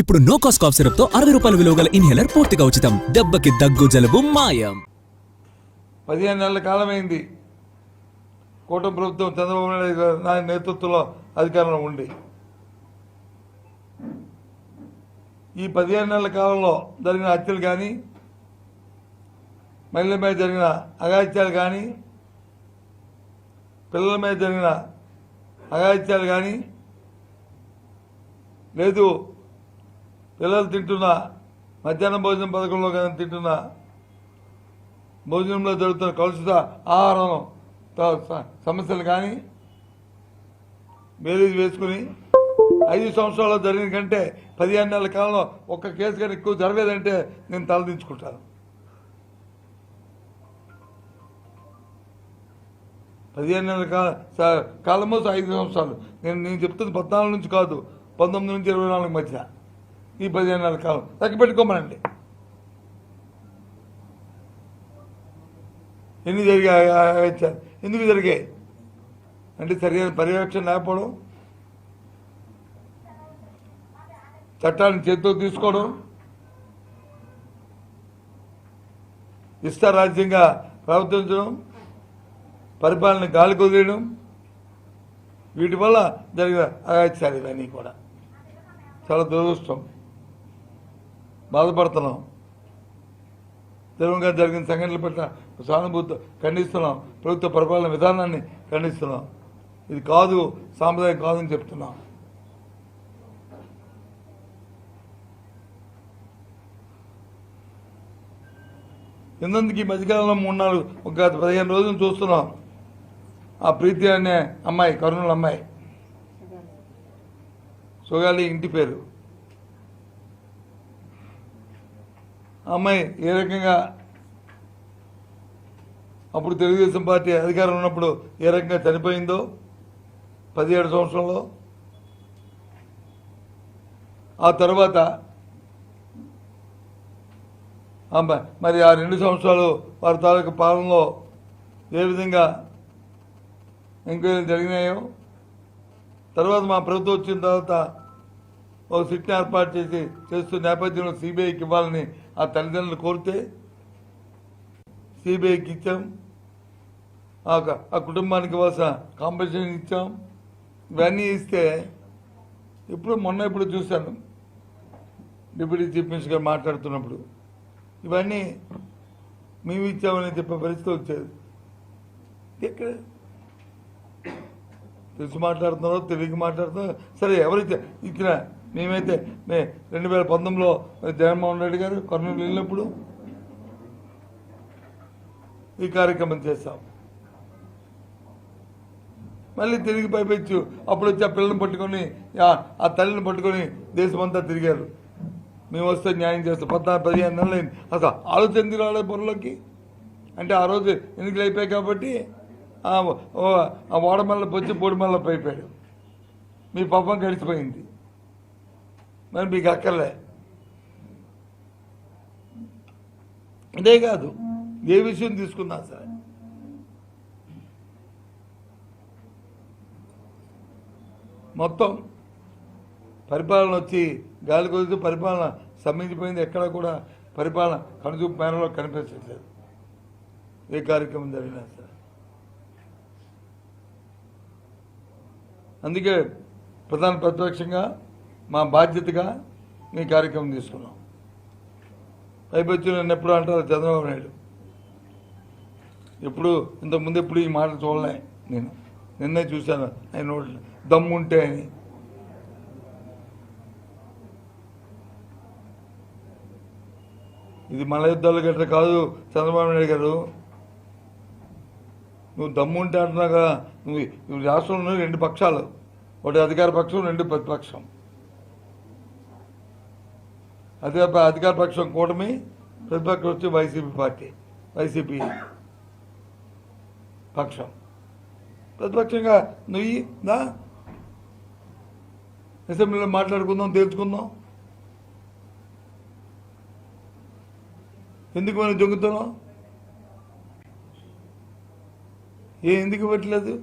ఇప్పుడు no cost cough syrup తో 60 రూపాయల విలువ గల ఇన్హేలర్ పూర్తిగా ఉచితం. దెబ్బకి దగ్గు జలుబు మాయం. 15 నెలల కాలమైంది కూటమి ప్రభుత్వం చంద్రబాబు నాయుడు గారి నేతృత్వంలో అధికారంలో ఉండి. ఈ 15 నెలల కాలంలో జరిగిన హత్యలు కానీ, మహిళల మీద జరిగిన అఘాయిత్యాలు కానీ, పిల్లల మీద జరిగిన అఘాయిత్యాలు కానీ, లేదు పిల్లలు తింటున్న మధ్యాహ్న భోజనం పథకంలో కానీ తింటున్న భోజనంలో జరుగుతున్న కలుషిత ఆహారం సమస్యలు కానీ బేరీజ్ వేసుకుని 5 సంవత్సరాల్లో జరిగిన కంటే 15 నెలల కాలంలో ఒక్క కేసు కానీ ఎక్కువ జరగలేదంటే నేను తలదించుకుంటాను. 15 నెలల కాలము 5 సంవత్సరాలు. నేను చెప్తుంది 14 నుంచి కాదు, 19 నుంచి 24 మధ్య ఈ 15 నెలల కాలం తగ్గిపెట్టుకోమనండి. ఎన్ని జరిగాయి, ఎందుకు జరిగాయి అంటే సరైన పర్యవేక్షణ లేకపోవడం, చట్టాన్ని చేతితో తీసుకోవడం, ఇష్టారాజ్యంగా ప్రవర్తించడం, పరిపాలన గాలి కుదిరేయడం, వీటి వల్ల జరిగిన అఘాయిత్యాలు ఇవన్నీ కూడా చాలా దురదృష్టం. బాధపడుతున్నాం. తెలంగాణ జరిగిన సంఘటనల పట్ల సానుభూతి ఖండిస్తున్నాం. ప్రభుత్వ పరిపాలన విధానాన్ని ఖండిస్తున్నాం. ఇది కాదు, సాంప్రదాయం కాదని చెప్తున్నాం. ఎందుకు ఈ మధ్యకాలంలో 3-4 ఒక 15 రోజులు చూస్తున్నాం. ఆ ప్రీతి అనే అమ్మాయి, కర్నూలు అమ్మాయి, సోగాలి ఇంటి పేరు, అమ్మాయి ఏ రకంగా అప్పుడు తెలుగుదేశం పార్టీ అధికారం ఉన్నప్పుడు ఏ రకంగా చనిపోయిందో 17 సంవత్సరంలో, ఆ తర్వాత మరి ఆ 2 సంవత్సరాలు వారి తాలూకు పాలనలో ఏ విధంగా ఎంక్వైరీలు జరిగినాయో, తర్వాత మా ప్రభుత్వం వచ్చిన తర్వాత ఒక సిట్ని ఏర్పాటు చేస్తూ నేపథ్యంలో సిబిఐకి ఇవ్వాలని ఆ తల్లిదండ్రులు కోరితే సిబిఐకి ఇచ్చాం. ఆ కుటుంబానికి ఇవ్వాల్సిన కాంపెన్సేషన్ ఇచ్చాం. ఇవన్నీ ఇస్తే మొన్న చూశాను డిప్యూటీ చీఫ్ మినిస్టర్ గారు మాట్లాడుతున్నప్పుడు ఇవన్నీ మేము ఇచ్చామని చెప్పే పరిస్థితి వచ్చేది. ఎక్కడ తెలిసి మాట్లాడుతున్నారో తెలియక మాట్లాడుతున్నారో సరే, ఎవరైతే ఇచ్చిన మేమైతే 2019లో జగన్మోహన్ రెడ్డి గారు కర్నూలు వెళ్ళినప్పుడు ఈ కార్యక్రమం చేస్తాం. మళ్ళీ తిరిగి పైపెచ్చు అప్పుడు వచ్చి ఆ పిల్లల్ని పట్టుకొని ఆ తల్లిని పట్టుకొని దేశమంతా తిరిగారు. మేము వస్తే న్యాయం చేస్తాం. 14-15 నెలలు అయింది. అసలు ఆలోచన ఎందుకు రాలేదు బుర్రలోకి అంటే ఆ రోజు ఎన్నికలు అయిపోయాయి కాబట్టి ఆ వాడమల్ల వచ్చి పొడిమల్ల అయిపోయాడు. మీ పాపం గడిచిపోయింది. మరి మీకు అక్కర్లే. ఇదే కాదు, ఏ విషయం తీసుకున్నా సరే మొత్తం పరిపాలన వచ్చి గాలి కొడుతూ పరిపాలన సమ్మించిపోయింది. ఎక్కడ కూడా పరిపాలన కనుచూపు మేరలో కనిపించట్లేదు. ఏ కార్యక్రమం జరిగినా సరే. అందుకే ప్రధాన ప్రతిపక్షంగా మా బాధ్యతగా ఈ కార్యక్రమం తీసుకున్నాం. పైపొచ్చి నన్ను ఎప్పుడు అంటారు చంద్రబాబు నాయుడు, ఇంతకుముందు ఎప్పుడు ఈ మాట చూడలే. నేను నిన్నే చూశాను ఆయన దమ్ముంటే అని. ఇది మన యుద్ధాలు గట్రా కాదు చంద్రబాబు నాయుడు గారు. నువ్వు దమ్ముంటే అంటున్నాగా, నువ్వు రాష్ట్రంలో 2 పక్షాలు, ఒకటి అధికార పక్షం, 2 ప్రతిపక్షం. అధికార పక్షం కూటమి, ప్రతిపక్షం వచ్చి వైసీపీ పక్షం. ప్రతిపక్షంగా నువ్వు అసెంబ్లీలో మాట్లాడుకుందాం, తేల్చుకుందాం. ఎందుకు మనం జొంగుతున్నాం? ఎందుకు ఇవ్వట్లేదు?